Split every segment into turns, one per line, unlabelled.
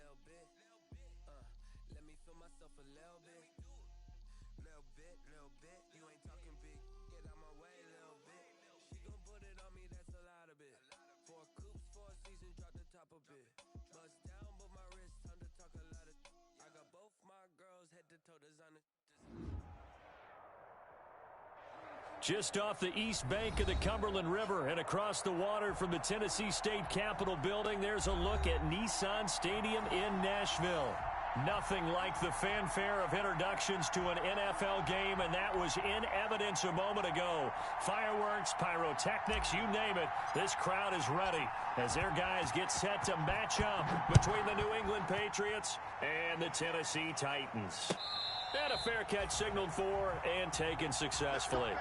Let me feel myself a little bit. Little bit. You ain't talking big. Get out my way, little bit. She gon' put it on me, that's a lot of bit. 4 coops, 4 seasons, drop the top a bit. Bust down, but my wrist, time to talk a lot of. I got both my girls head to toe designer.
Just off the east bank of the Cumberland River and across the water from the Tennessee State Capitol building, there's a look at Nissan Stadium in Nashville. Nothing like the fanfare of introductions to an NFL game, and that was in evidence a moment ago. Fireworks, pyrotechnics, you name it. This crowd is ready as their guys get set to match up between the New England Patriots and the Tennessee Titans. And a fair catch signaled for and taken successfully.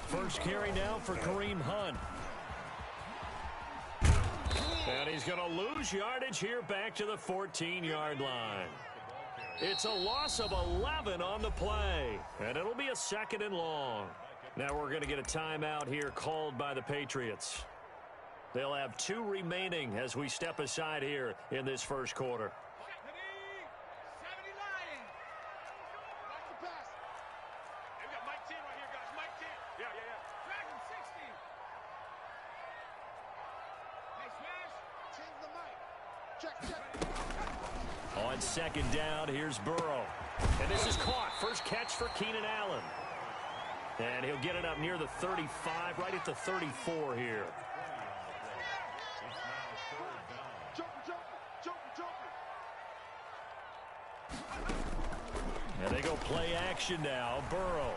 First carry now for Kareem Hunt. And he's going to lose yardage here back to the 14-yard line. It's a loss of 11 on the play, and it'll be a 2nd and long. Now we're going to get a timeout here called by the Patriots. They'll have 2 remaining as we step aside here in this first quarter. On 2nd down, here's Burrow. And this is caught. First catch for Keenan Allen. And he'll get it up near the 35, right at the 34 here. And they go play action now. Burrow.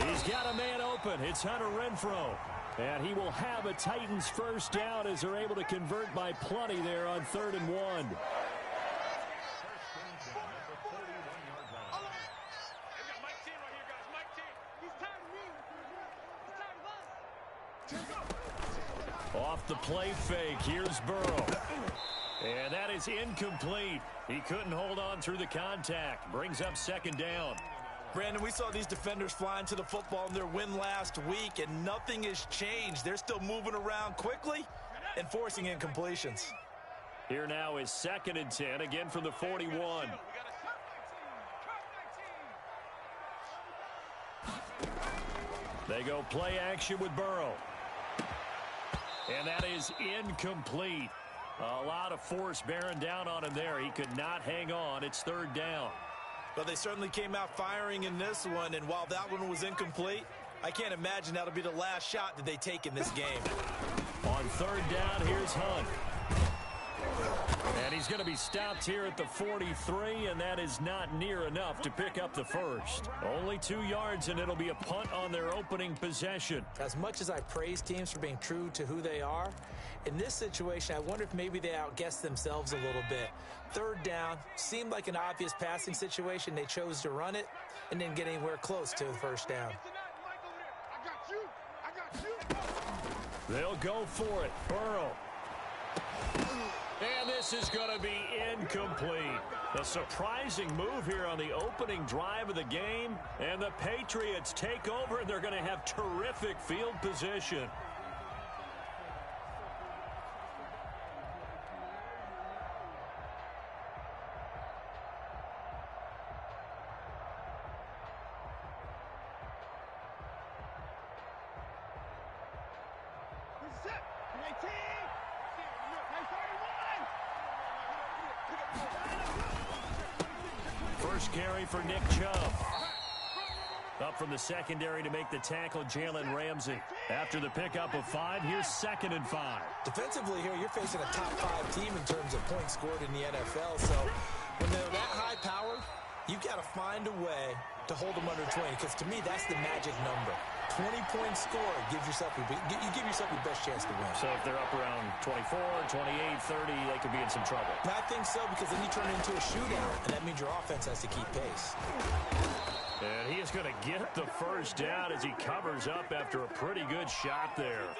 He's got a man open. It's Hunter Renfrow. And he will have a Titans first down as they're able to convert by plenty there on 3rd and 1. Off the play fake, here's Burrow. And that is incomplete. He couldn't hold on through the contact. Brings up 2nd down.
Brandon, we saw these defenders flying to the football in their win last week, and nothing has changed. They're still moving around quickly and forcing incompletions.
Here now is 2nd and 10, again from the 41. They go play action with Burrow. And that is incomplete. A lot of force bearing down on him there. He could not hang on. It's 3rd down.
But they certainly came out firing in this one, and while that one was incomplete, I can't imagine that'll be the last shot that they take in this game.
On 3rd down, here's Hunt. And he's going to be stopped here at the 43, and that is not near enough to pick up the first. Only 2 yards, and it'll be a punt on their opening possession.
As much as I praise teams for being true to who they are, in this situation, I wonder if maybe they outguessed themselves a little bit. 3rd down, seemed like an obvious passing situation. They chose to run it and didn't get anywhere close to the first down.
They'll go for it. Burrow. And this is going to be incomplete. A surprising move here on the opening drive of the game. And the Patriots take over, and they're going to have terrific field position. First carry for Nick Chubb. Up from the secondary to make the tackle, Jalen Ramsey. After the pickup of 5, here's 2nd and 5.
Defensively here, you're facing a top 5 team in terms of points scored in the NFL. So when they're that high powered, you've got to find a way to hold them under 20, because to me, that's the magic number. 20-point score, you give yourself your best chance to win.
So if they're up around 24, 28, 30, they could be in some trouble.
I think so, because then you turn it into a shootout, and that means your offense has to keep pace.
And he is going to get the first down as he covers up after a pretty good shot there.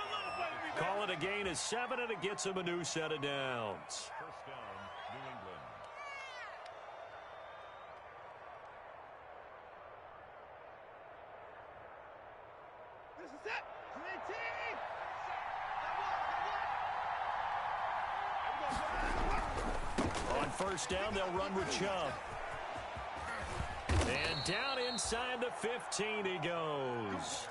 Call it a gain of 7, and it gets him a new set of downs.
First down, New England.
This is it.
On first down, they'll run with Chubb. And down inside the 15 he goes.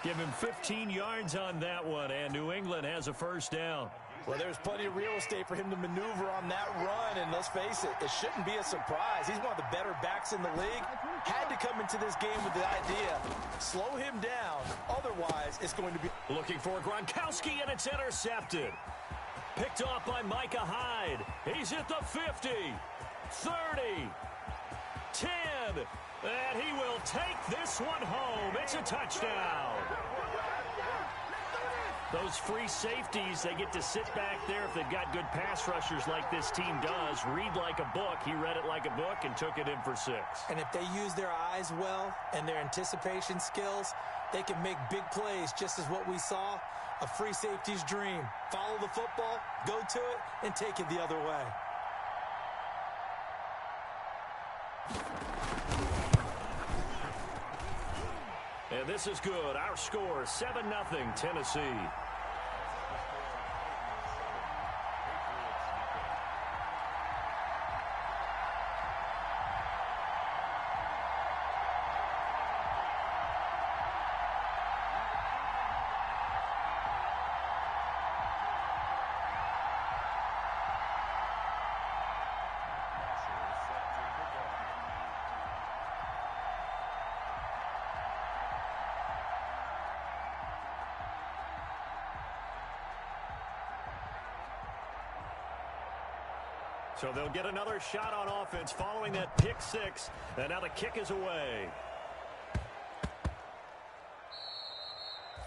Give him 15 yards on that one, and New England has a first down.
Well, there's plenty of real estate for him to maneuver on that run, and let's face it, it shouldn't be a surprise. He's one of the better backs in the league. Had to come into this game with the idea, slow him down, otherwise it's going to be...
Looking for Gronkowski, and it's intercepted. Picked off by Micah Hyde. He's at the 50, 30, 10, and he will take this one home. It's a touchdown. Those free safeties, they get to sit back there if they've got good pass rushers like this team does. Read like a book. He read it like a book and took it in for 6.
And if they use their eyes well and their anticipation skills, they can make big plays, just as what we saw, a free safety's dream. Follow the football, go to it, and take it the other way.
And this is good. Our score, 7-0 Tennessee. So they'll get another shot on offense following that pick 6. And now the kick is away.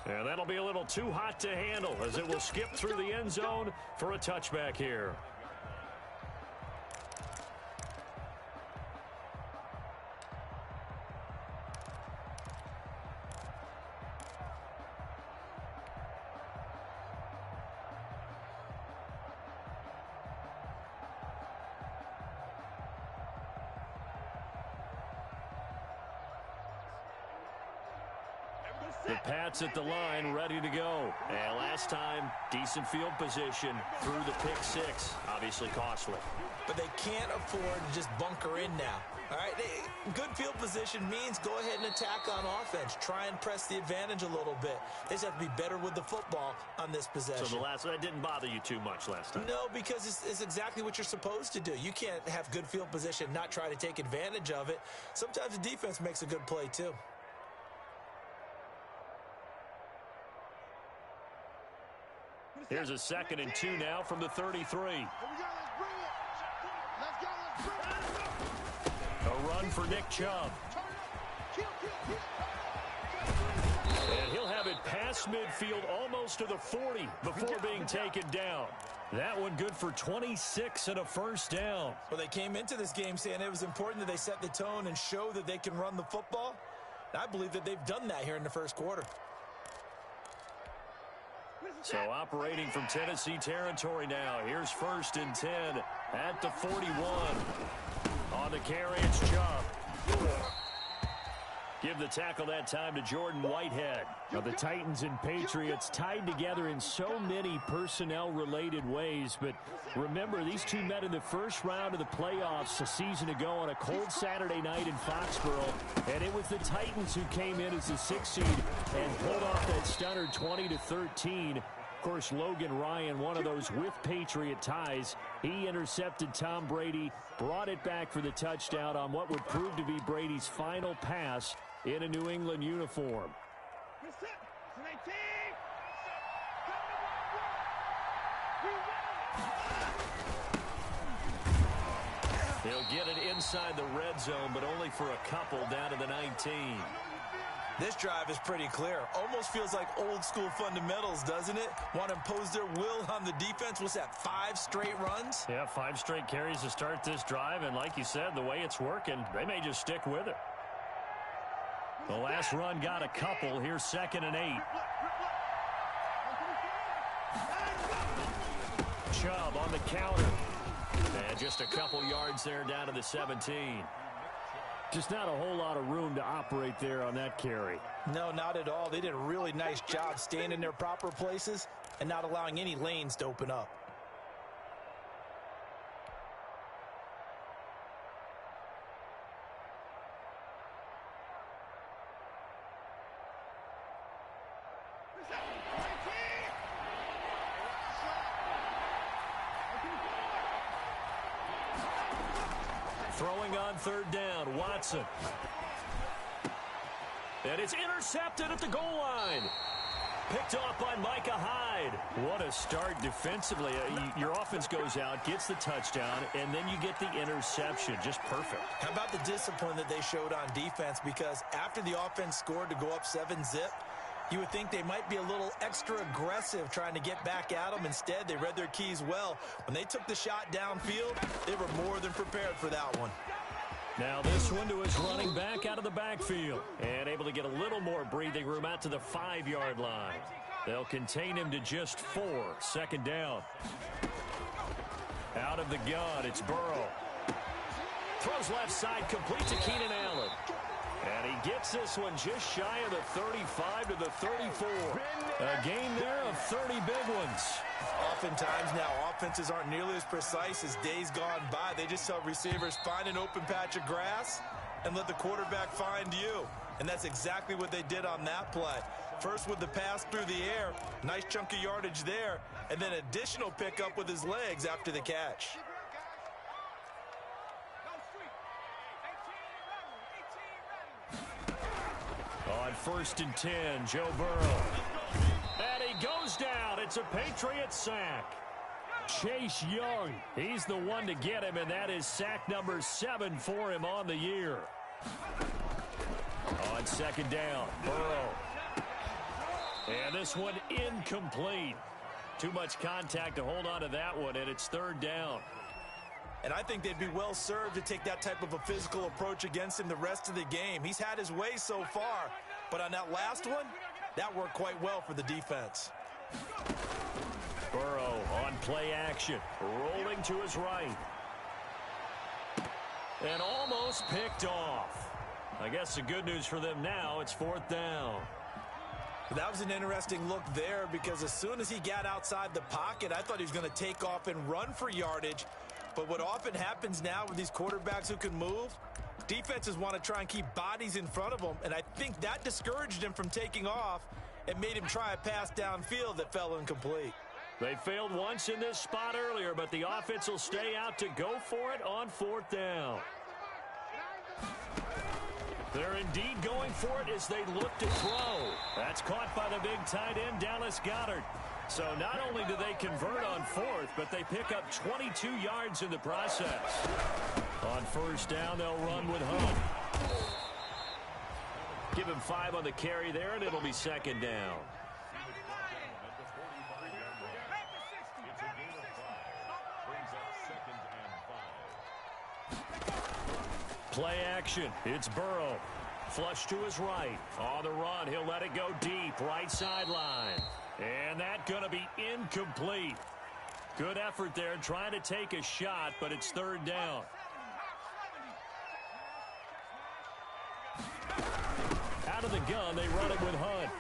And that'll be a little too hot to handle as it will skip through the end zone for a touchback here. The Pats at the line, ready to go. And last time, decent field position through the pick 6. Obviously costly.
But they can't afford to just bunker in now. All right, good field position means go ahead and attack on offense. Try and press the advantage a little bit. They just have to be better with the football on this possession.
So that didn't bother you too much last time?
No, because it's exactly what you're supposed to do. You can't have good field position, not try to take advantage of it. Sometimes the defense makes a good play too.
Here's a 2nd and 2 now from the 33. A run for Nick Chubb. And he'll have it past midfield almost to the 40 before being taken down. That one good for 26 and a first down.
Well, they came into this game saying it was important that they set the tone and show that they can run the football. And I believe that they've done that here in the first quarter.
So operating from Tennessee territory now. Here's 1st and 10 at the 41. On the carry, it's Chubb. Give the tackle that time to Jordan Whitehead. Now the Titans and Patriots tied together in so many personnel-related ways, but remember, these two met in the first round of the playoffs a season ago on a cold Saturday night in Foxborough, and it was the Titans who came in as the 6th seed and pulled off that stunner 20-13. Of course, Logan Ryan, one of those with Patriot ties. He intercepted Tom Brady, brought it back for the touchdown on what would prove to be Brady's final pass in a New England uniform. He'll get it inside the red zone, but only for a couple down to the 19.
This drive is pretty clear. Almost feels like old school fundamentals, doesn't it? Want to impose their will on the defense. What's that, 5 straight runs?
Yeah, 5 straight carries to start this drive. And like you said, the way it's working, they may just stick with it. The last run got a couple. Here's 2nd and 8. Chubb on the counter. And just a couple yards there down to the 17. Just not a whole lot of room to operate there on that carry.
No, not at all. They did a really nice job staying in their proper places and not allowing any lanes to open up.
Throwing on 3rd down, Watson. And it's intercepted at the goal line. Picked off by Micah Hyde. What a start defensively. Your offense goes out, gets the touchdown, and then you get the interception. Just perfect. How
about the discipline that they showed on defense? Because after the offense scored to go up 7-zip, you would think they might be a little extra aggressive trying to get back at them. Instead, they read their keys well. When they took the shot downfield, they were more than prepared for that one.
Now this one to his running back out of the backfield. And able to get a little more breathing room out to the 5-yard line. They'll contain him to just 4. 2nd down. Out of the gun, it's Burrow. Throws left side, complete to Keenan Allen. And he gets this one just shy of the 35 to the 34. A gain there of 30 big ones.
Oftentimes now, offenses aren't nearly as precise as days gone by. They just tell receivers, find an open patch of grass and let the quarterback find you. And that's exactly what they did on that play. First with the pass through the air, nice chunk of yardage there, and then additional pickup with his legs after the catch.
On 1st and 10, Joe Burrow. And he goes down. It's a Patriot sack. Chase Young, he's the one to get him, and that is sack number 7 for him on the year. On 2nd down, Burrow. And this one incomplete. Too much contact to hold on to that one, and it's 3rd down.
And I think they'd be well served to take that type of a physical approach against him the rest of the game. He's had his way so far, but on that last one, that worked quite well for the defense.
Burrow on play action, rolling to his right. And almost picked off. I guess the good news for them now, it's 4th down.
That was an interesting look there because as soon as he got outside the pocket, I thought he was going to take off and run for yardage. But what often happens now with these quarterbacks who can move, defenses want to try and keep bodies in front of them, and I think that discouraged him from taking off and made him try a pass downfield that fell incomplete.
They failed once in this spot earlier, but the offense will stay out to go for it on 4th down. They're indeed going for it as they look to throw. That's caught by the big tight end, Dallas Goedert. So not only do they convert on 4th, but they pick up 22 yards in the process. On 1st down, they'll run with Hunt. Give him 5 on the carry there, and it'll be 2nd down. Play action. It's Burrow. Flush to his right. On the run, he'll let it go deep. Right sideline. And that's going to be incomplete. Good effort there trying to take a shot, but it's 3rd down. Out of the gun, they run it with Hunt.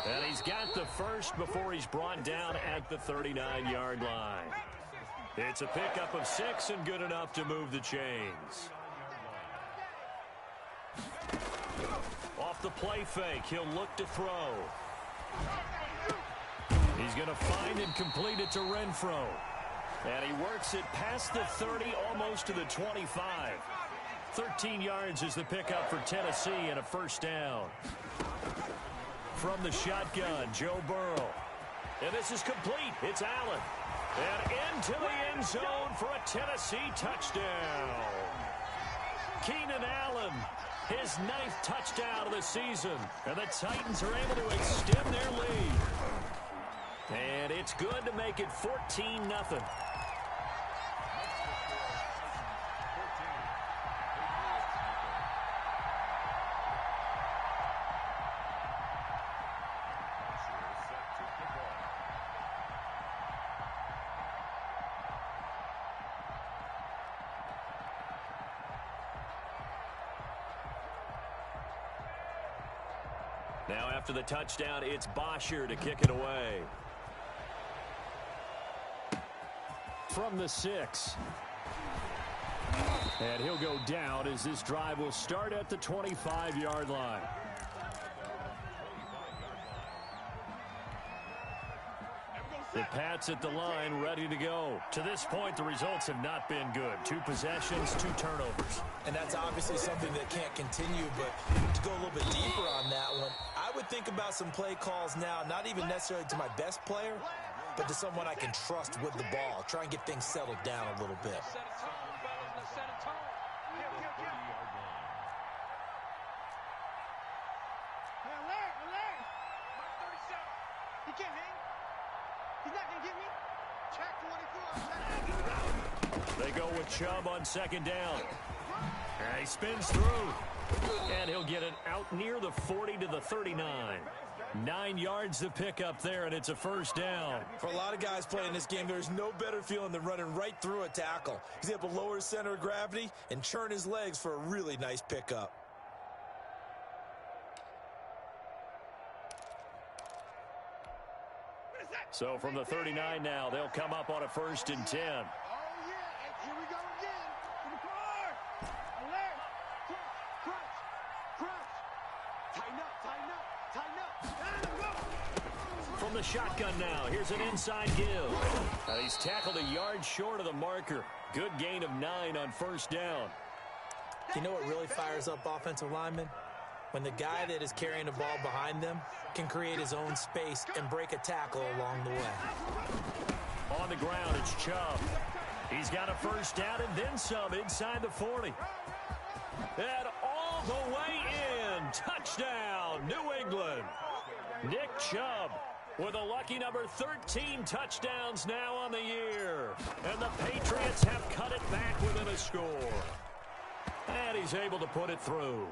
And he's got the first before he's brought down at the 39-yard line. It's a pickup of 6 and good enough to move the chains. Off the play fake, he'll look to throw. He's going to find and complete it to Renfro. And he works it past the 30, almost to the 25. 13 yards is the pickup for Tennessee and a 1st down. From the shotgun, Joe Burrow. And this is complete. It's Allen. And into the end zone for a Tennessee touchdown. Keenan Allen his 9th touchdown of the season. And the Titans are able to extend their lead. And it's good to make it 14-0. Now after the touchdown, it's Bosher to kick it away. From the 6. And he'll go down as this drive will start at the 25-yard line. The Pats at the line, ready to go. To this point, the results have not been good. 2 possessions, 2 turnovers.
And that's obviously something that can't continue, but to go a little bit deeper on that one, I would think about some play calls now, not even necessarily to my best player, but to someone I can trust with the ball. Try and get things settled down a little bit.
He can't hang. He's not going to get me. Check 24.
They go with Chubb on 2nd down. And he spins through. And he'll get it out near the 40 to the 39. 9 yards to pick up there, and it's a 1st down.
For a lot of guys playing this game, there's no better feeling than running right through a tackle. He's able to lower his center of gravity and churn his legs for a really nice pickup.
So from the 39 now, they'll come up on a 1st and 10.
Oh, yeah. Here we go again. To the car. Alert. Crunch. Tighten up.
From the shotgun now, here's an inside give. He's tackled a yard short of the marker. Good gain of 9 on 1st down.
You know what really fires up offensive linemen? When the guy that is carrying the ball behind them can create his own space and break a tackle along the way.
On the ground, it's Chubb. He's got a 1st down and then some inside the 40. And all the way in. Touchdown, New England. Nick Chubb with a lucky number 13 touchdowns now on the year. And the Patriots have cut it back within a score. And he's able to put it through.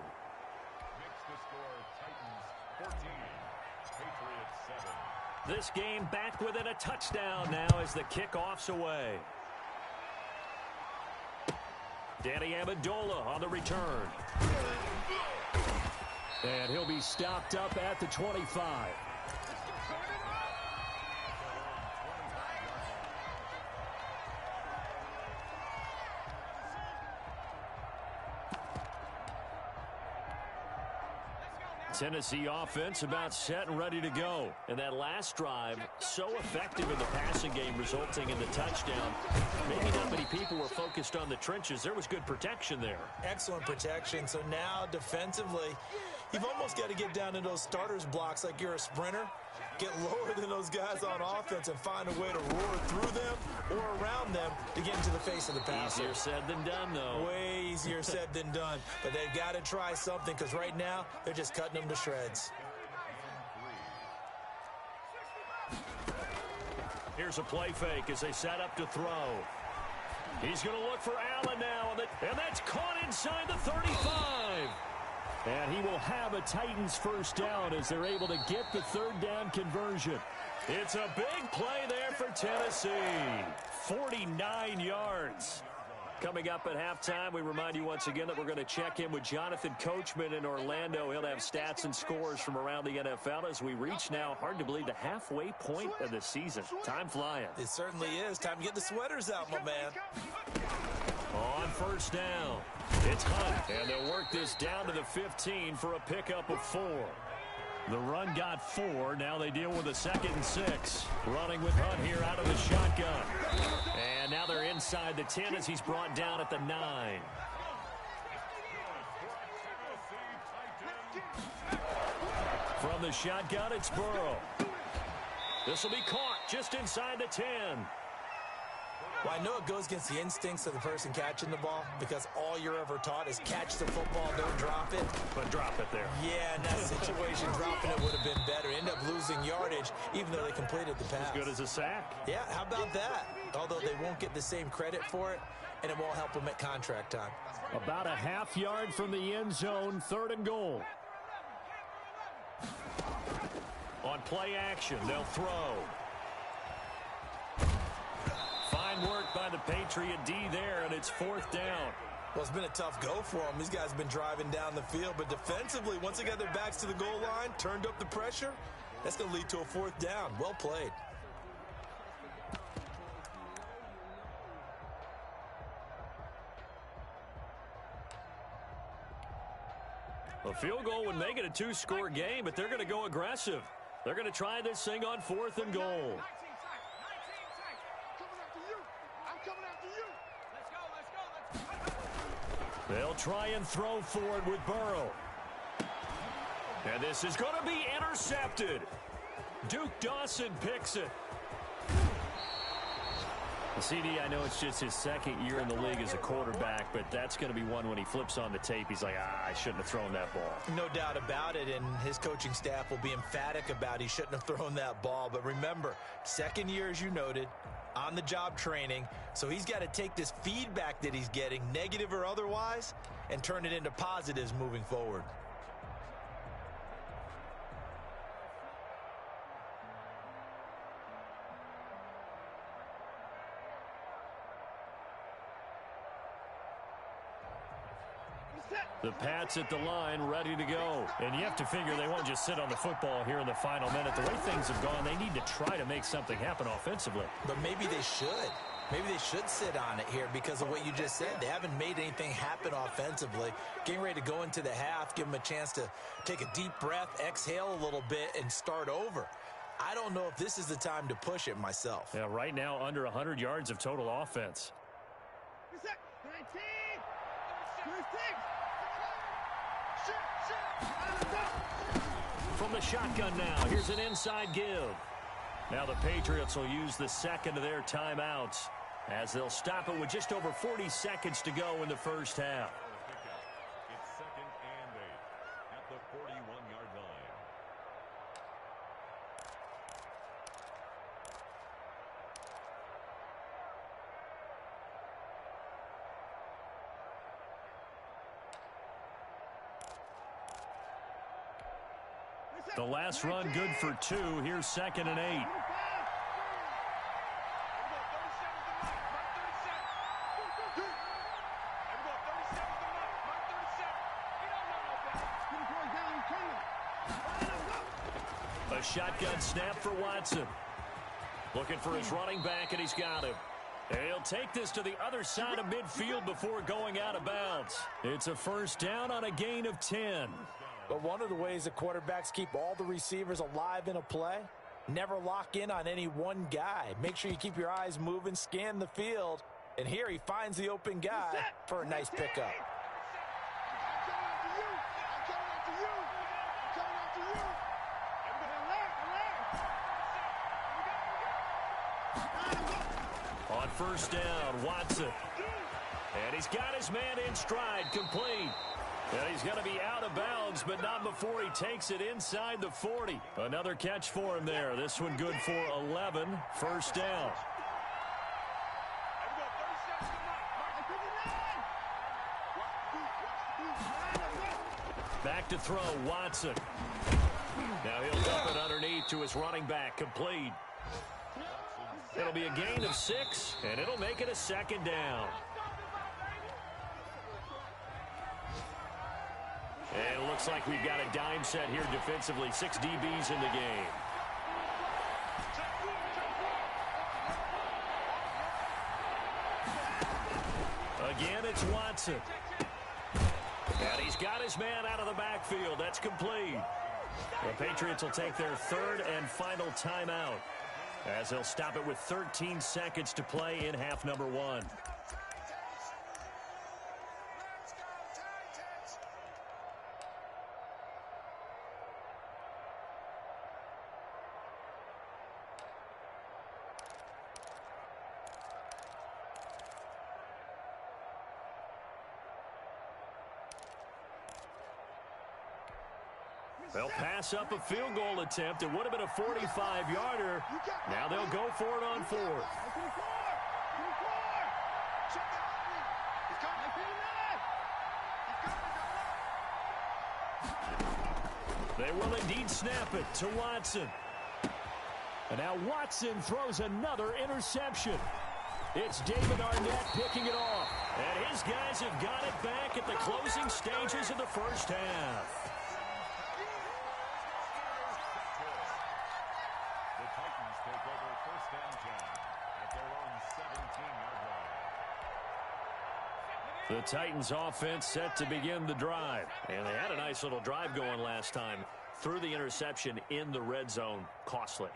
This game back within a touchdown now as the kickoff's away. Danny Amendola on the return. And he'll be stopped up at the 25. Tennessee offense about set and ready to go. And that last drive, so effective in the passing game, resulting in the touchdown. Maybe not many people were focused on the trenches. There was good protection there.
Excellent protection. So now defensively, you've almost got to get down to those starters blocks like you're a sprinter. Get lower than those guys on offense and find a way to roar through them or around them to get into the face of the passer.
Easier said than done, though.
Way easier said than done. But they've got to try something because right now they're just cutting them to shreds.
Here's a play fake as they set up to throw. He's going to look for Allen now, and that's caught inside the 35. And he will have a Titans 1st down as they're able to get the 3rd down conversion. It's a big play there for Tennessee. 49 yards. Coming up at halftime, we remind you once again that we're going to check in with Jonathan Coachman in Orlando. He'll have stats and scores from around the NFL as we reach now, hard to believe, the halfway point of the season. Time flying.
It certainly is. Time to get the sweaters out, my man.
On 1st down, it's Hunt, and they'll work this down to the 15 for a pickup of 4. The run got 4. Now they deal with a 2nd and 6. Running with Hunt here out of the shotgun. And now they're inside the 10 as he's brought down at the 9. From the shotgun, it's Burrow. This will be caught just inside the 10.
Well, I know it goes against the instincts of the person catching the ball because all you're ever taught is catch the football, don't drop it.
But drop it there.
Yeah, in that situation, dropping it would have been better. End up losing yardage, even though they completed the pass.
As good as a sack.
Yeah, how about that? Although they won't get the same credit for it, and it won't help them at contract time.
About a half yard from the end zone, 3rd and goal. On play action, they'll throw. Fine work by the Patriot D there, and it's 4th down.
Well, it's been a tough go for them. These guys have been driving down the field, but defensively, once they got their backs to the goal line, turned up the pressure, that's going to lead to a 4th down. Well played.
A field goal would make it a 2-score game, but they're going to go aggressive. They're going to try this thing on 4th and goal. They'll try and throw for it with Burrow. And this is going to be intercepted. Duke Dawson picks it. CD, I know it's just his 2nd year in the league as a quarterback, but that's going to be one when he flips on the tape. He's like, I shouldn't have thrown that ball.
No doubt about it, and his coaching staff will be emphatic about he shouldn't have thrown that ball. But remember, 2nd year, as you noted, on-the-job training, so he's got to take this feedback that he's getting, negative or otherwise, and turn it into positives moving forward.
The Pats at the line, ready to go. And you have to figure they won't just sit on the football here in the final minute. The way things have gone, they need to try to make something happen offensively.
But maybe they should. Maybe they should sit on it here because of what you just said. They haven't made anything happen offensively. Getting ready to go into the half, give them a chance to take a deep breath, exhale a little bit, and start over. I don't know if this is the time to push it myself.
Yeah, right now under 100 yards of total offense.
19, 26.
From the shotgun now, here's an inside give. Now the Patriots will use the 2nd of their timeouts as they'll stop it with just over 40 seconds to go in the first half.
It's 2nd and 8 at the 41-yard line.
The last run good for 2. Here's 2nd and 8. A shotgun snap for Watson. Looking for his running back, and he's got him. And he'll take this to the other side of midfield before going out of bounds. It's a 1st down on a gain of 10.
But one of the ways that quarterbacks keep all the receivers alive in a play, never lock in on any one guy. Make sure you keep your eyes moving, scan the field, and here he finds the open guy for a nice pickup.
On 1st down, Watson. And he's got his man in stride, complete. And he's going to be out of bounds, but not before he takes it inside the 40. Another catch for him there. This one good for 11. 1st down. Back to throw, Watson. Now he'll dump it underneath to his running back, complete. It'll be a gain of 6, and it'll make it a 2nd down. And it looks like we've got a dime set here defensively. 6 DBs in the game. Again, it's Watson. And he's got his man out of the backfield. That's complete. The Patriots will take their 3rd and final timeout as they'll stop it with 13 seconds to play in half number 1. They'll pass up a field goal attempt. It would have been a 45-yarder. Now they'll go for it on fourth. They will indeed snap it to Watson. And now Watson throws another interception. It's David Arnett picking it off. And his guys have got it back at the closing stages of the first half.
The Titans take over first and 10 at their own 17-yard line.
The Titans offense set to begin the drive. And they had a nice little drive going last time. Threw the interception in the red zone. Costly.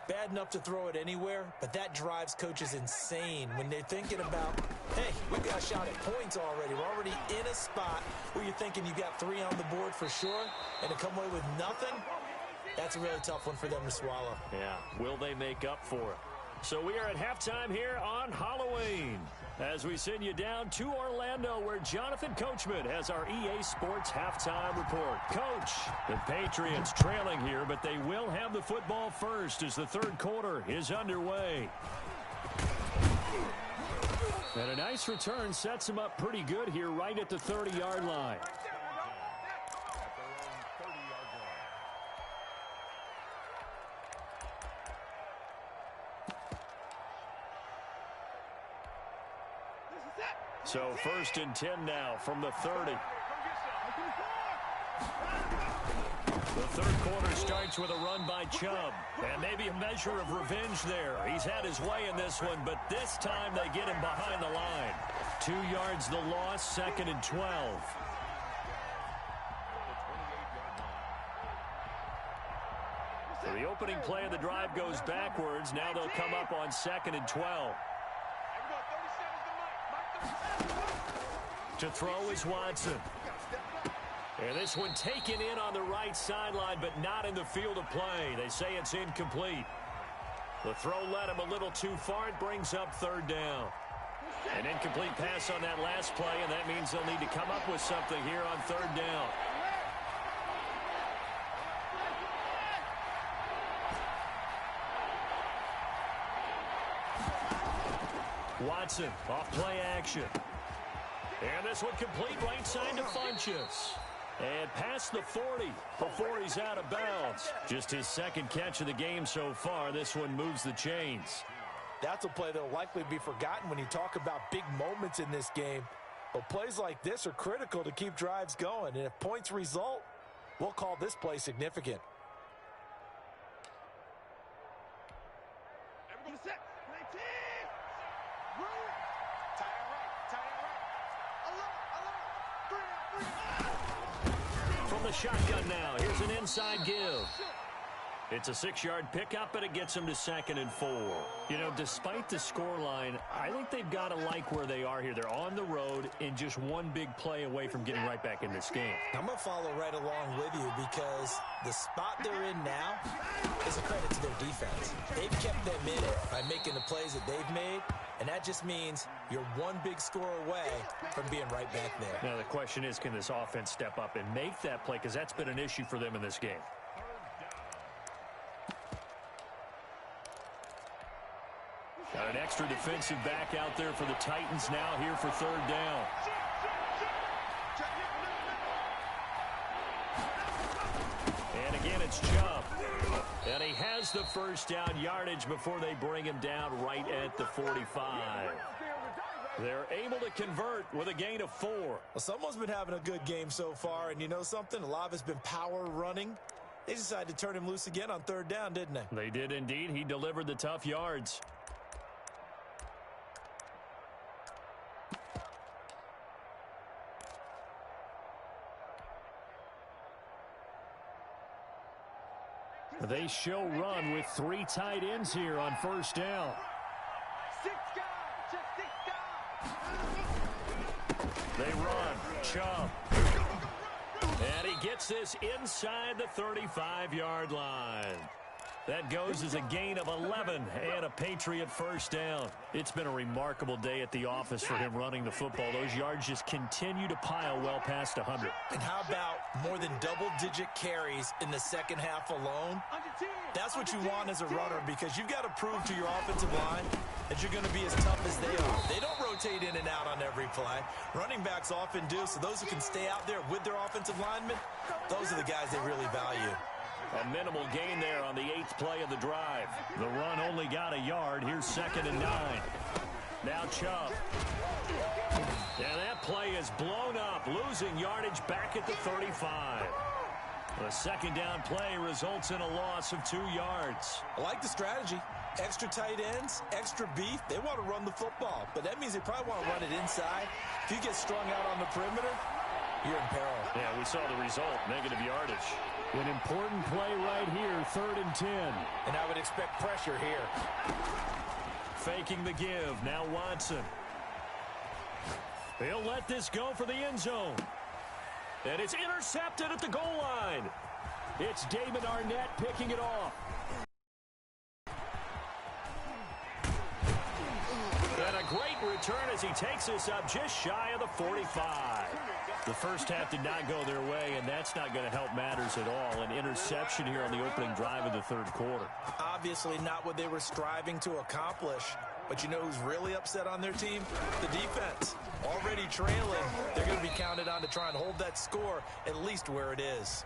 Bad enough to throw it anywhere, but that drives coaches insane when they're thinking about, hey, we've got a shot at points already. We're already in a spot where you're thinking you got 3 on the board for sure, and to come away with nothing, that's a really tough one for them to swallow.
Yeah, will they make up for it? So we are at halftime here on Halloween as we send you down to Orlando where Jonathan Coachman has our EA Sports halftime report. Coach, the Patriots trailing here, but they will have the football first as the third quarter is underway. And a nice return sets them up pretty good here right at the 30-yard line. So first and 10 now from the 30. The third quarter starts with a run by Chubb. And maybe a measure of revenge there. He's had his way in this one, but this time they get him behind the line. 2 yards the loss, second and 12. So the opening play of the drive goes backwards. Now they'll come up on second and 12. To throw is Watson. And this one taken in on the right sideline, but not in the field of play. They say it's incomplete. The throw led him a little too far. It brings up third down. An incomplete pass on that last play, and that means they'll need to come up with something here on third down. Watson off play action. And this one complete right side to Funchess. And past the 40 before he's out of bounds. Just his second catch of the game so far. This one moves the chains.
That's a play that will likely be forgotten when you talk about big moments in this game. But plays like this are critical to keep drives going. And if points result, we'll call this play significant.
From the shotgun now, here's an inside give. It's a 6-yard pickup, and it gets them to second and 4. You know, despite the scoreline, I think they've got to like where they are here. They're on the road and just one big play away from getting right back in this game.
I'm going to follow right along with you because the spot they're in now is a credit to their defense. They've kept them in it by making the plays that they've made, and that just means you're one big score away from being right back there.
Now, the question is, can this offense step up and make that play? Because that's been an issue for them in this game. Got an extra defensive back out there for the Titans now here for third down. And again, it's Chubb. And he has the first down yardage before they bring him down right at the 45. They're able to convert with a gain of 4.
Well, someone's been having a good game so far, and you know something? A lot of it's been power running. They decided to turn him loose again on third down, didn't they?
They did indeed. He delivered the tough yards. They show run with 3 tight ends here on first down.
6 guys, just 6 guys.
They run. Chubb. And he gets this inside the 35-yard line. That goes as a gain of 11 and a Patriot first down. It's been a remarkable day at the office for him running the football. Those yards just continue to pile well past 100.
And how about more than double-digit carries in the second half alone? That's what you want as a runner, because you've got to prove to your offensive line that you're going to be as tough as they are. They don't rotate in and out on every play. Running backs often do, so those who can stay out there with their offensive linemen, those are the guys they really value.
A minimal gain there on the 8th play of the drive. The run only got a yard. Here's 2nd and 9. Now Chubb. And that play is blown up, losing yardage back at the 35. The second down play results in a loss of 2 yards.
I like the strategy. Extra tight ends, extra beef. They want to run the football, but that means they probably want to run it inside. If you get strung out on the perimeter, you're in peril.
Yeah, we saw the result, negative yardage. An important play right here, 3rd and 10.
And I would expect pressure here.
Faking the give, now Watson. He'll let this go for the end zone. And it's intercepted at the goal line. It's Damon Arnett picking it off. And a great return as he takes us up just shy of the 45. The first half did not go their way, and that's not going to help matters at all. An interception here on the opening drive of the 3rd quarter.
Obviously not what they were striving to accomplish. But you know who's really upset on their team? The defense. Already trailing. They're going to be counted on to try and hold that score at least where it is.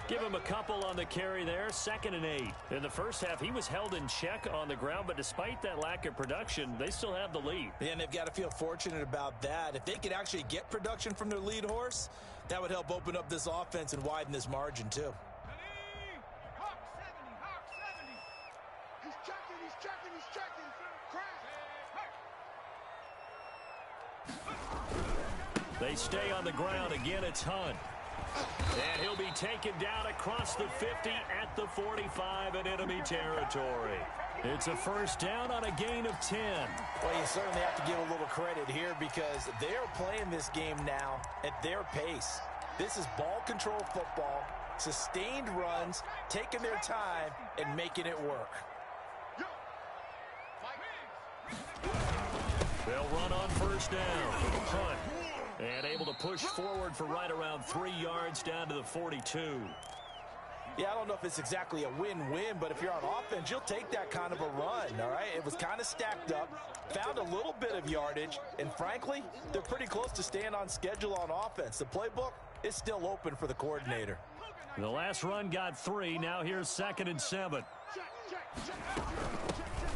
Give him a couple on the carry there, 2nd and 8. In the first half, he was held in check on the ground, but despite that lack of production, they still have the lead.
And they've got to feel fortunate about that. If they could actually get production from their lead horse, that would help open up this offense and widen this margin too.
They stay on the ground. Again, it's Hunt. And he'll be taken down across the 50 at the 45 in enemy territory. It's a first down on a gain of 10.
Well, you certainly have to give a little credit here because they're playing this game now at their pace. This is ball control football, sustained runs, taking their time, and making it work.
They'll run on first down. Hunt. And able to push forward for right around 3 yards down to the 42.
Yeah, I don't know if it's exactly a win-win, but if you're on offense, you'll take that kind of a run, all right? It was kind of stacked up, found a little bit of yardage, and frankly, they're pretty close to staying on schedule on offense. The playbook is still open for the coordinator.
The last run got 3. Now here's 2nd and 7.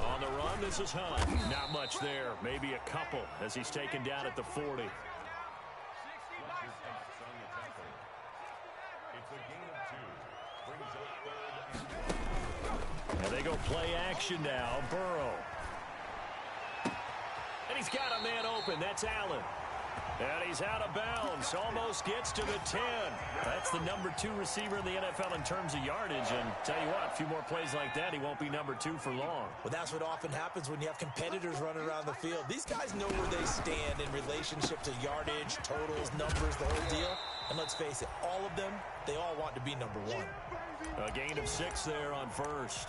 On the run, this is Hunt. Not much there. Maybe a couple as he's taken down at the 40. And they go play action now. Burrow. And he's got a man open. That's Allen. And he's out of bounds. Almost gets to the 10. That's the number 2 receiver in the NFL in terms of yardage. And tell you what, a few more plays like that, he won't be number 2 for long.
Well, that's what often happens when you have competitors running around the field. These guys know where they stand in relationship to yardage, totals, numbers, the whole deal. And let's face it, all of them, they all want to be number 1.
A gain of 6 there on first.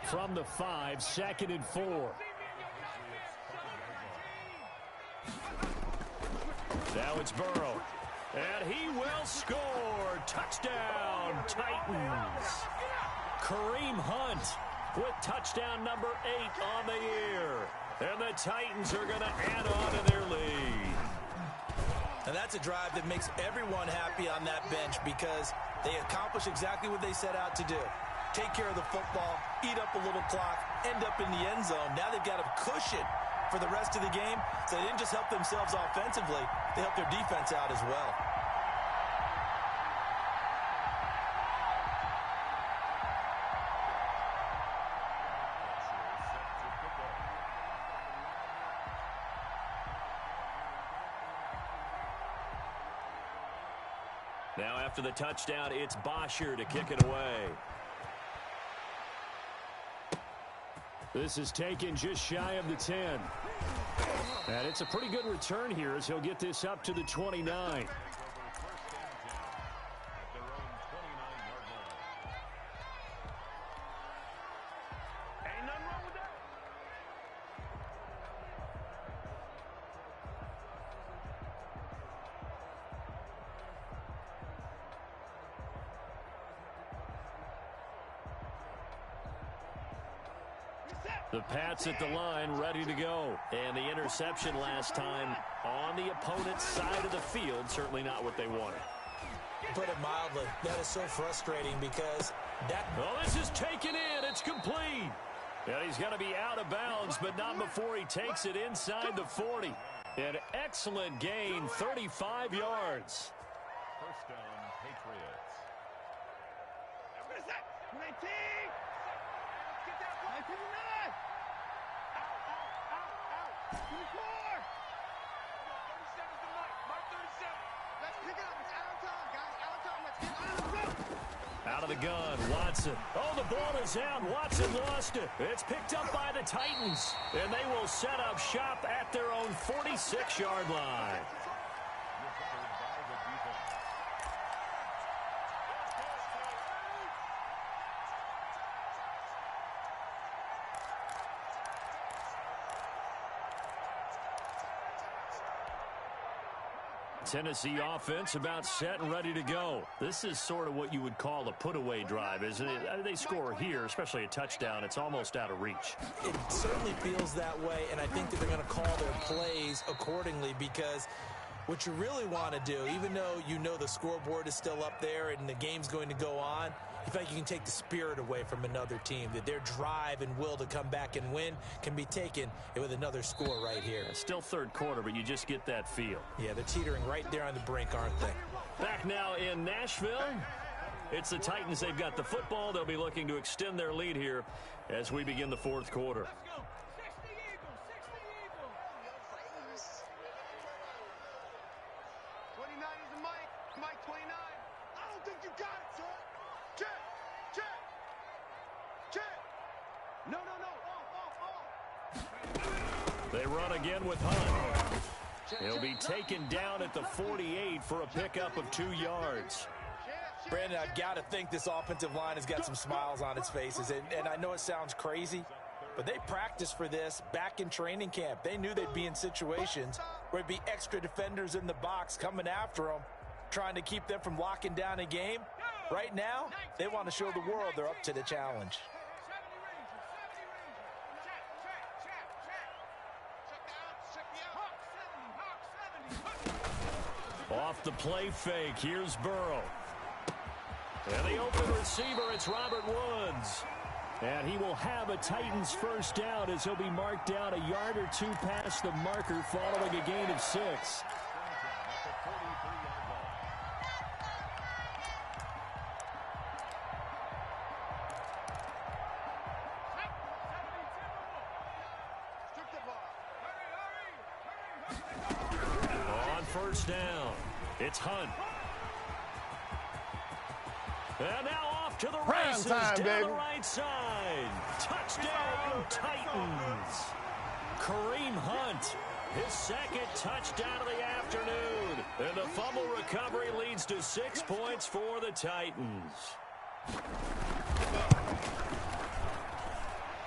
From the 5, 2nd and 4. Now it's Burrow. And he will score. Touchdown, Titans. Kareem Hunt with touchdown number 8 on the year. And the Titans are going to add on to their lead.
And that's a drive that makes everyone happy on that bench because they accomplish exactly what they set out to do. Take care of the football, eat up a little clock, end up in the end zone. Now they've got a cushion for the rest of the game. So they didn't just help themselves offensively, they helped their defense out as well.
Now after the touchdown, it's Bosher to kick it away. This is taken just shy of the 10. And it's a pretty good return here as he'll get this up to the 29. The Pats at the line, ready to go. And the interception last time on the opponent's side of the field, certainly not what they wanted.
Put it mildly, that is so frustrating because that...
Oh, this is taken in. It's complete. And he's going to be out of bounds, but not before he takes it inside the 40. An excellent gain, 35 yards.
First down, Patriots.
What is that? 19! Get that 19! Out! Out! 24! 37's the mark. Mark 37. Let's pick it up. It's out of time, guys. Out of time. Let's get out of the road.
Out of the gun, Watson. Oh, the ball is out. Watson lost it. It's picked up by the Titans. And they will set up shop at their own 46-yard line. Tennessee offense about set and ready to go. This is sort of what you would call a put-away drive, isn't it? They score here, especially a touchdown. It's almost out of reach.
It certainly feels that way, and I think that they're going to call their plays accordingly because what you really want to do, even though you know the scoreboard is still up there and the game's going to go on, you feel like you can take the spirit away from another team, that their drive and will to come back and win can be taken with another score right here.
Still third quarter, but you just get that feel.
Yeah, they're teetering right there on the brink, aren't they?
Back now in Nashville. It's the Titans. They've got the football. They'll be looking to extend their lead here as we begin the fourth quarter.
29 is the Mike. Mike 29. I don't think you got it, sir. Check. No.
They run again with Hunt. He'll be taken down at the 48 for a pickup of 2 yards.
Brandon, I've got to think this offensive line has got some smiles on its faces. And I know it sounds crazy, but they practiced for this back in training camp. They knew they'd be in situations where it'd be extra defenders in the box coming after them, trying to keep them from locking down a game. Right now, they want to show the world they're up to the challenge.
Off the play fake, here's Burrow. And the open receiver, it's Robert Woods. And he will have a Titans first down as he'll be marked down a yard or two past the marker following a gain of 6. On first down, it's Hunt. And now off to the races down the right side. Touchdown, Titans. Kareem Hunt, his second touchdown of the afternoon. And the fumble recovery leads to 6 points for the Titans.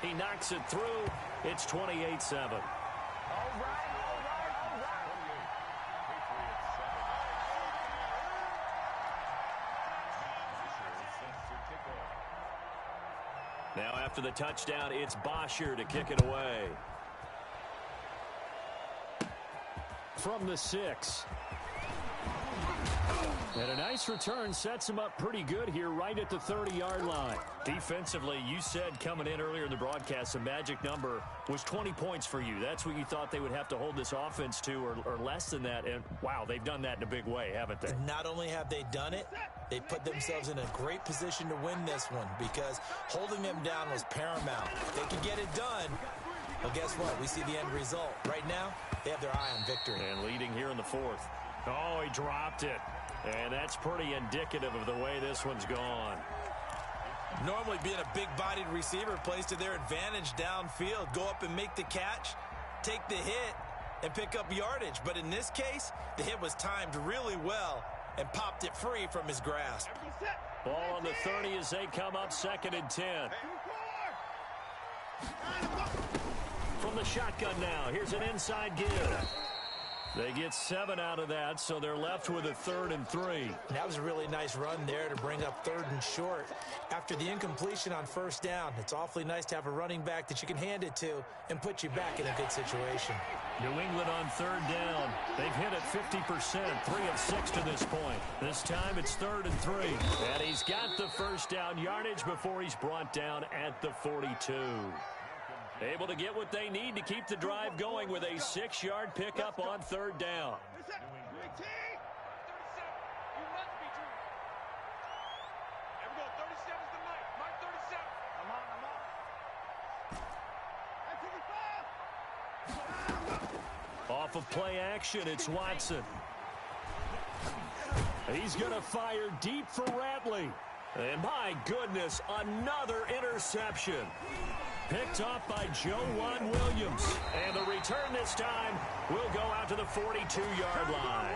He knocks it through. It's 28-7. Now after the touchdown, it's Bosher to kick it away. From the 6. And a nice return sets him up pretty good here right at the 30-yard line. Defensively, you said coming in earlier in the broadcast, the magic number was 20 points for you. That's what you thought they would have to hold this offense to or less than that. And, wow, they've done that in a big way, haven't they?
And not only have they done it, they put themselves in a great position to win this one because holding them down was paramount. If they could get it done, well, guess what? We see the end result. Right now, they have their eye on victory.
And leading here in the 4th. Oh, he dropped it. And that's pretty indicative of the way this one's gone.
Normally being a big-bodied receiver plays to their advantage downfield. Go up and make the catch, take the hit, and pick up yardage. But in this case, the hit was timed really well and popped it free from his grasp.
Ball on the 30 as they come up 2nd and 10. From the shotgun now, here's an inside give. They get 7 out of that, so they're left with a 3rd and 3.
That was a really nice run there to bring up 3rd and short. After the incompletion on 1st down, it's awfully nice to have a running back that you can hand it to and put you back in a good situation.
New England on 3rd down. They've hit it 50%, 3 of 6 to this point. This time it's 3rd and 3. And he's got the 1st down yardage before he's brought down at the 42. Able to get what they need to keep the drive going with a 6-yard pickup on 3rd down. Off of play action, it's Watson. He's going to fire deep for Ratley. And my goodness, another interception. Picked off by Joejuan Williams. And the return this time will go out to the 42-yard line.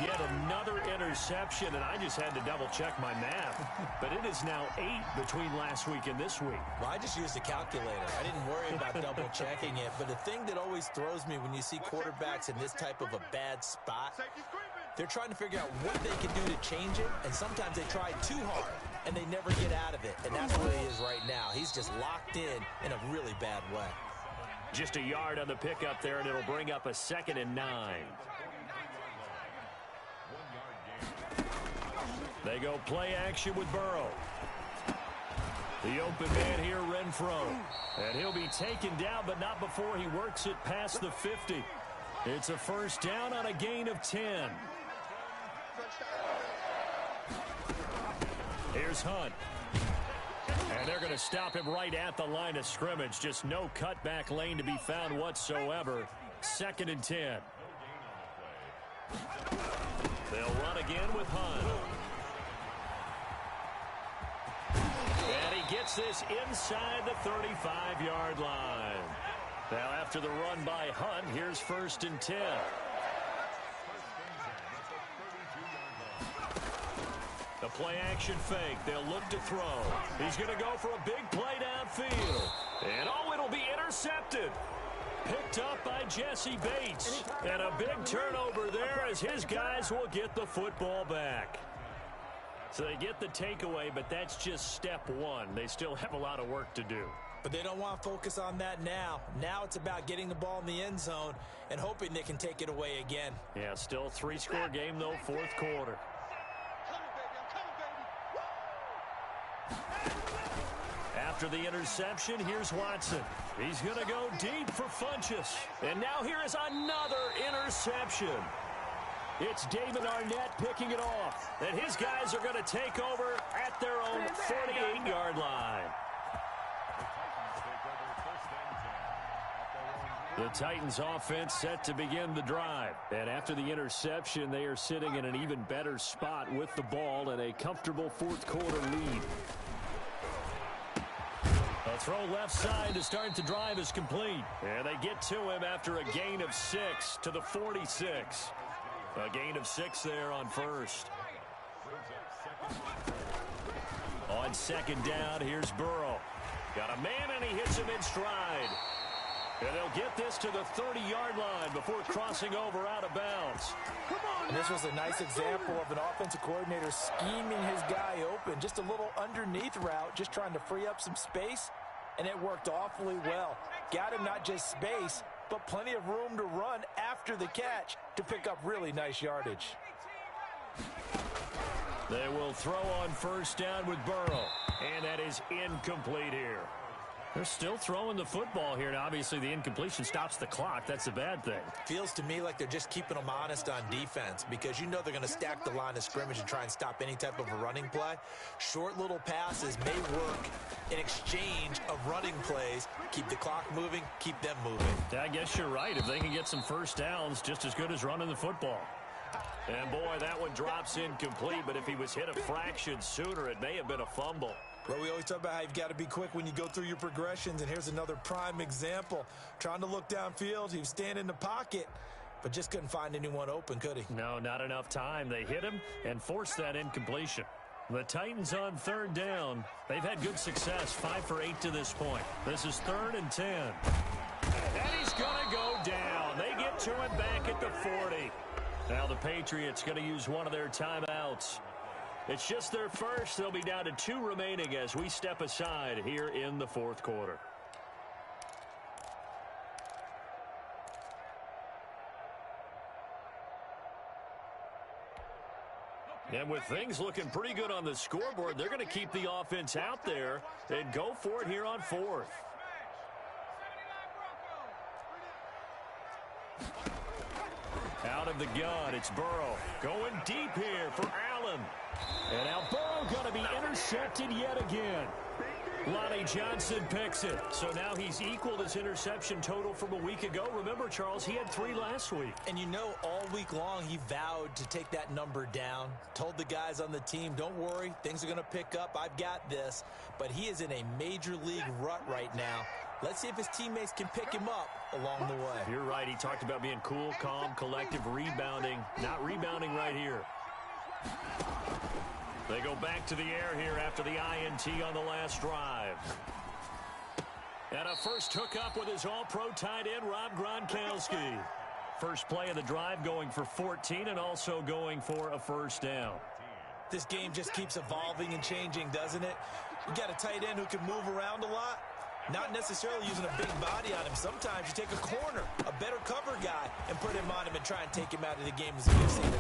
Yet another interception, and I just had to double-check my math. But it is now 8 between last week and this week.
Well, I just used a calculator. I didn't worry about double-checking it. But the thing that always throws me when you see quarterbacks in this type of a bad spot, they're trying to figure out what they can do to change it, and sometimes they try too hard, and they never get out of it. And that's where he is right now. He's just locked in a really bad way.
Just a yard on the pickup there, and it'll bring up a 2nd and 9. They go play action with Burrow. The open man here, Renfro. And he'll be taken down, but not before he works it past the 50. It's a 1st down on a gain of 10. Here's Hunt. And they're going to stop him right at the line of scrimmage. Just no cutback lane to be found whatsoever. 2nd and 10. They'll run again with Hunt. And he gets this inside the 35-yard line. Now after the run by Hunt, here's 1st and 10. The play action fake. They'll look to throw. He's going to go for a big play downfield. And oh, it'll be intercepted. Picked up by Jesse Bates. And a big turnover there as his guys will get the football back. So they get the takeaway, but that's just step 1. They still have a lot of work to do.
But they don't want to focus on that now. Now it's about getting the ball in the end zone and hoping they can take it away again.
Yeah, still 3-score game, though, 4th quarter. After the interception, here's Watson. He's going to go deep for Funchess. And now here is another interception. It's David Arnett picking it off. And his guys are going to take over at their own 48-yard line. The Titans offense set to begin the drive. And after the interception, they are sitting in an even better spot with the ball and a comfortable 4th quarter lead. A throw left side to start the drive is complete. And they get to him after a gain of 6 to the 46. A gain of 6 there on 1st. On 2nd down, here's Burrow. Got a man, and he hits him in stride. And they'll get this to the 30-yard line before crossing over out of bounds.
And this was a nice example of an offensive coordinator scheming his guy open. Just a little underneath route, just trying to free up some space, and it worked awfully well. Got him not just space, but plenty of room to run after the catch to pick up really nice yardage.
They will throw on 1st down with Burrow, and that is incomplete here. They're still throwing the football here, and obviously the incompletion stops the clock. That's a bad thing.
Feels to me like they're just keeping them honest on defense because you know they're going to stack the line of scrimmage and try and stop any type of a running play. Short little passes may work in exchange of running plays. Keep the clock moving, keep them moving.
I guess you're right. If they can get some 1st downs, just as good as running the football. And boy, that one drops incomplete, but if he was hit a fraction sooner, it may have been a fumble.
Well, we always talk about how you've got to be quick when you go through your progressions, and here's another prime example. Trying to look downfield, he was standing in the pocket, but just couldn't find anyone open, could he?
No, not enough time. They hit him and forced that incompletion. The Titans on 3rd down. They've had good success, 5 for 8 to this point. This is 3rd and 10. And he's going to go down. They get to it back at the 40. Now the Patriots going to use one of their timeouts. It's just their first. They'll be down to 2 remaining as we step aside here in the fourth quarter. And with things looking pretty good on the scoreboard, they're going to keep the offense out there and go for it here on 4th. Out of the gun, it's Burrow. Going deep here for Allen. And now Burrow going to be intercepted yet again. Lonnie Johnson picks it. So now he's equaled his interception total from a week ago. Remember, Charles, he had 3 last week.
And you know, all week long he vowed to take that number down. Told the guys on the team, don't worry, things are going to pick up. I've got this. But he is in a major league rut right now. Let's see if his teammates can pick him up along the way.
You're right. He talked about being cool, calm, collective, rebounding. Not rebounding right here. They go back to the air here after the INT on the last drive. And a first hookup with his all-pro tight end, Rob Gronkowski. First play of the drive going for 14 and also going for a first down.
This game just keeps evolving and changing, doesn't it? You got a tight end who can move around a lot. Not necessarily using a big body on him. Sometimes you take a corner, a better cover guy, and put him on him and try and take him out of the game as a big scene.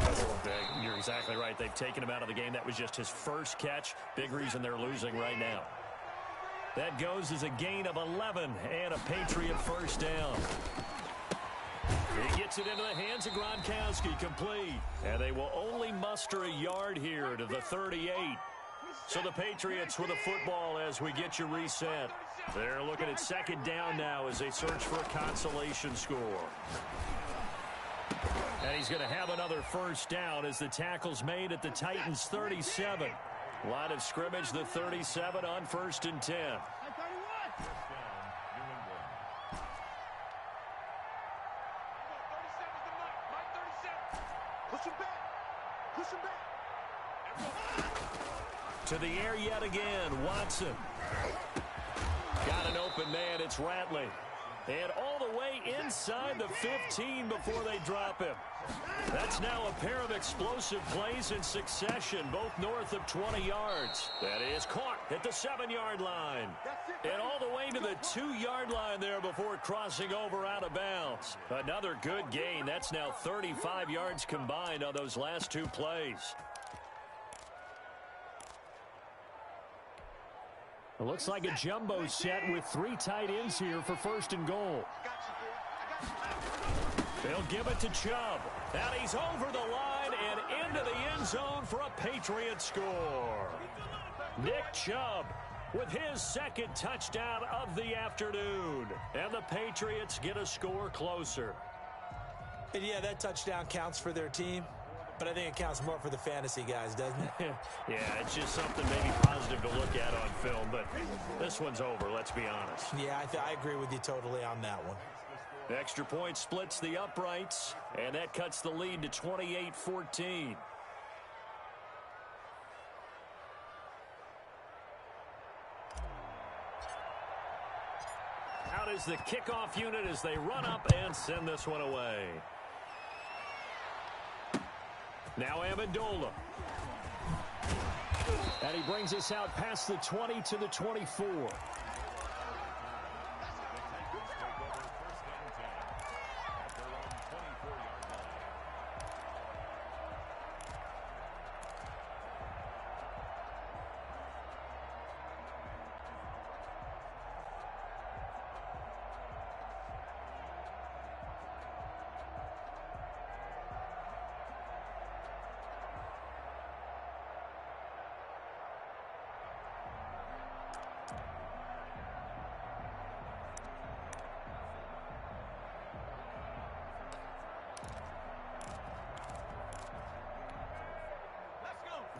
You're exactly right. They've taken him out of the game. That was just his first catch. Big reason they're losing right now. That goes as a gain of 11 and a Patriot first down. He gets it into the hands of Gronkowski, complete. And they will only muster a yard here to the 38. So the Patriots with a football as we get you reset. They're looking at second down now as they search for a consolation score. And he's going to have another first down as the tackle's made at the Titans' 37. Line of scrimmage, the 37 on 1st and 10.
Push him back. Push him back.
To the air yet again, Watson. Got an open man, it's Ratley. And all the way inside the 15 before they drop him. That's now a pair of explosive plays in succession, both north of 20 yards. That is caught at the 7-yard line. And all the way to the 2-yard line there before crossing over out of bounds. Another good gain. That's now 35 yards combined on those last 2 plays. It looks like a jumbo set with 3 tight ends here for 1st and goal. They'll give it to Chubb. And he's over the line and into the end zone for a Patriot score. Nick Chubb with his 2nd touchdown of the afternoon. And the Patriots get a score closer.
And yeah, that touchdown counts for their team. But I think it counts more for the fantasy guys, doesn't it?
Yeah, it's just something maybe positive to look at on film, but this one's over, let's be honest.
Yeah, I agree with you totally on that one.
The extra point splits the uprights, and that cuts the lead to 28-14. Out is the kickoff unit as they run up and send this one away. Now Amendola. And he brings us out past the 20 to the 24.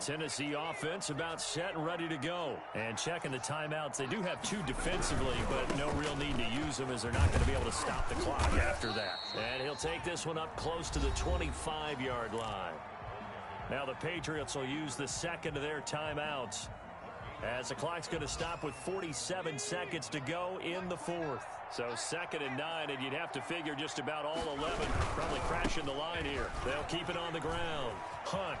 Tennessee offense about set and ready to go. And checking the timeouts. They do have 2 defensively, but no real need to use them as they're not going to be able to stop the clock after that. And he'll take this one up close to the 25-yard line. Now the Patriots will use the 2nd of their timeouts. as the clock's going to stop with 47 seconds to go in the fourth. So 2nd and 9, and you'd have to figure just about all 11 probably crashing the line here. They'll keep it on the ground. Hunt.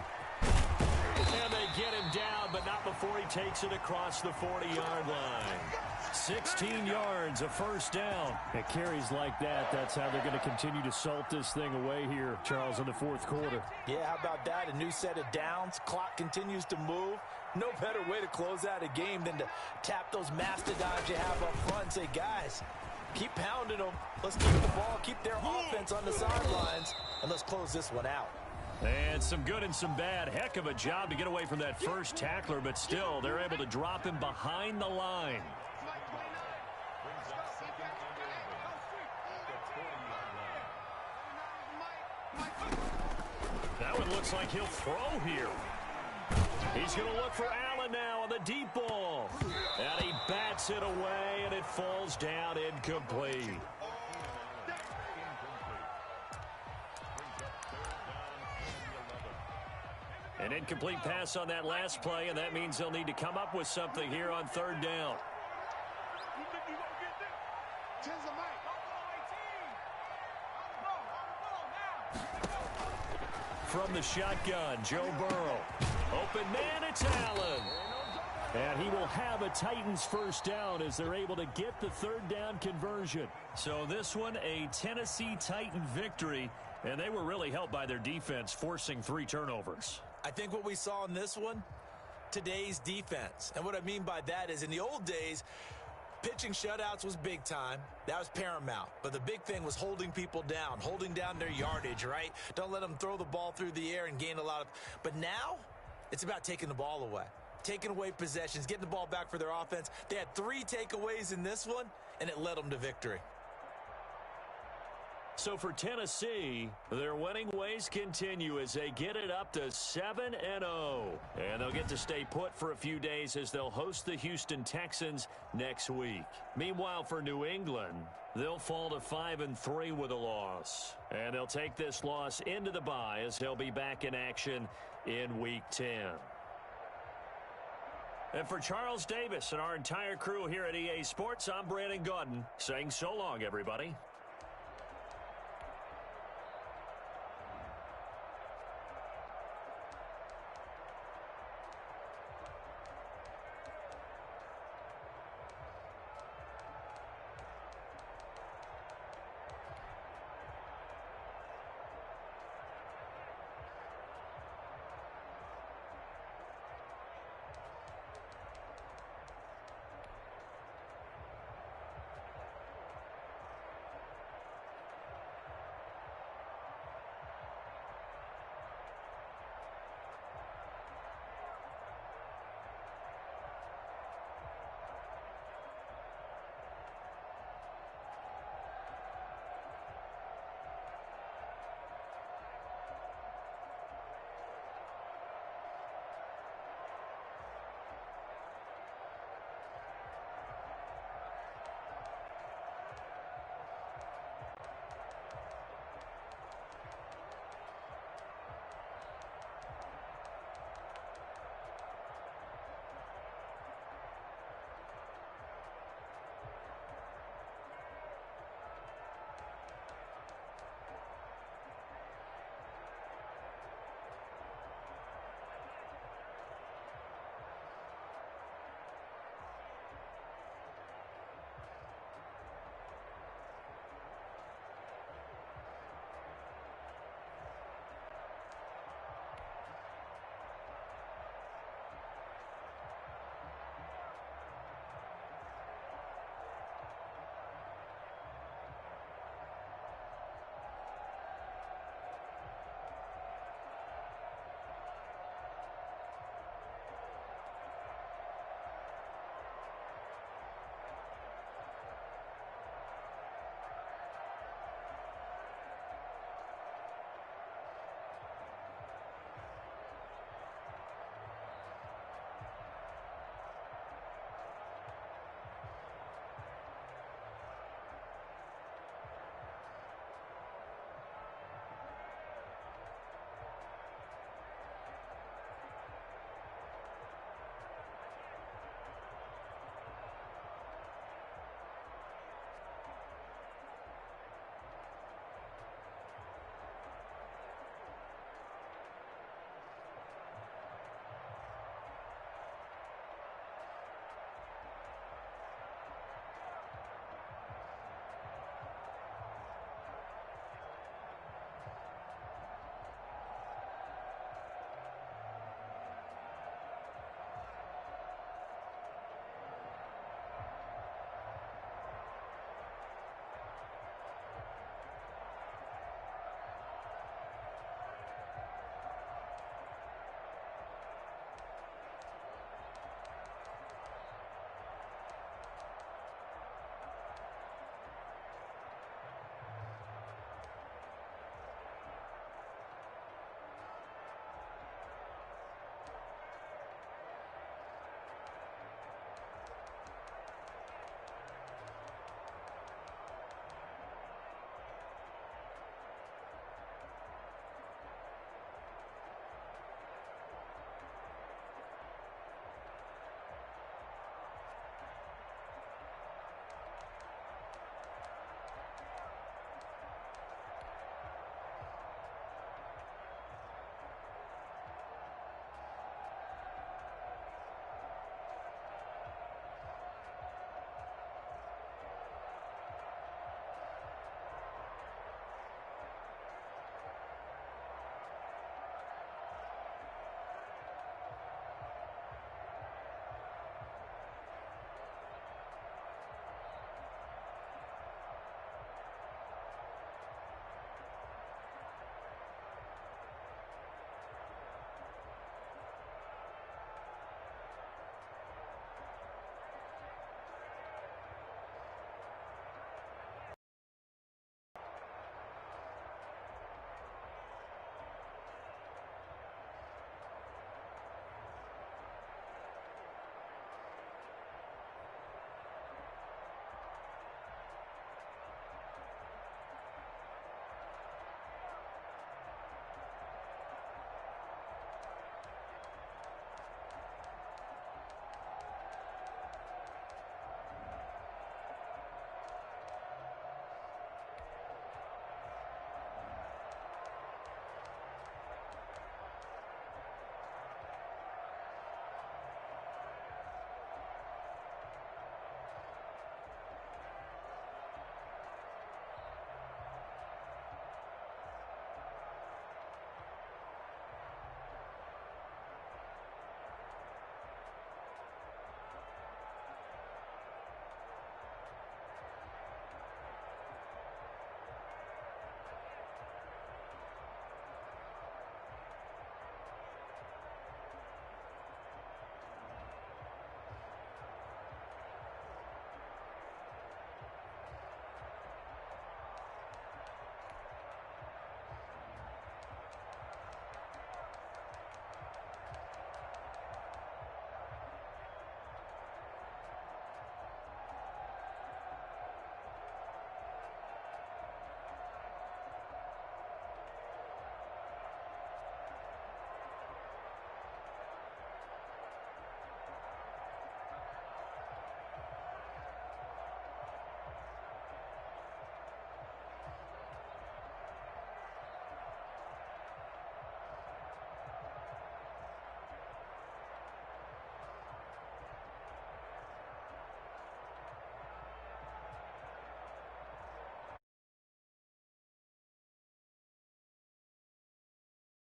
And they get him down, but not before he takes it across the 40-yard line. 16 yards, a first down. At carries like that, that's how they're going to continue to salt this thing away here, Charles, in the fourth quarter.
Yeah, how about that? A new set of downs. Clock continues to move. No better way to close out a game than to tap those mastodons you have up front and say, guys, keep pounding them. Let's keep the ball, keep their offense on the sidelines, and let's close this one out.
And some good and some bad. Heck of a job to get away from that first tackler, but still, they're able to drop him behind the line. That one looks like he'll throw here. He's going to look for Allen now on the deep ball. And he bats it away, and it falls down incomplete. An incomplete pass on that last play, and that means they'll need to come up with something here on 3rd down. From the shotgun, Joe Burrow. Open man, it's Allen. And he will have a Titans first down as they're able to get the 3rd down conversion. So this one, a Tennessee Titan victory, and they were really helped by their defense, forcing 3 turnovers.
I think what we saw in this one, today's defense. And what I mean by that is in the old days, pitching shutouts was big time. That was paramount. But the big thing was holding people down, holding down their yardage, right? Don't let them throw the ball through the air and gain a lot of... But now, it's about taking the ball away, taking away possessions, getting the ball back for their offense. They had 3 takeaways in this one, and it led them to victory.
So for Tennessee, their winning ways continue as they get it up to 7-0. And they'll get to stay put for a few days as they'll host the Houston Texans next week. Meanwhile, for New England, they'll fall to 5-3 with a loss. And they'll take this loss into the bye as they'll be back in action in Week 10. And for Charles Davis and our entire crew here at EA Sports, I'm Brandon Gaudin saying so long, everybody.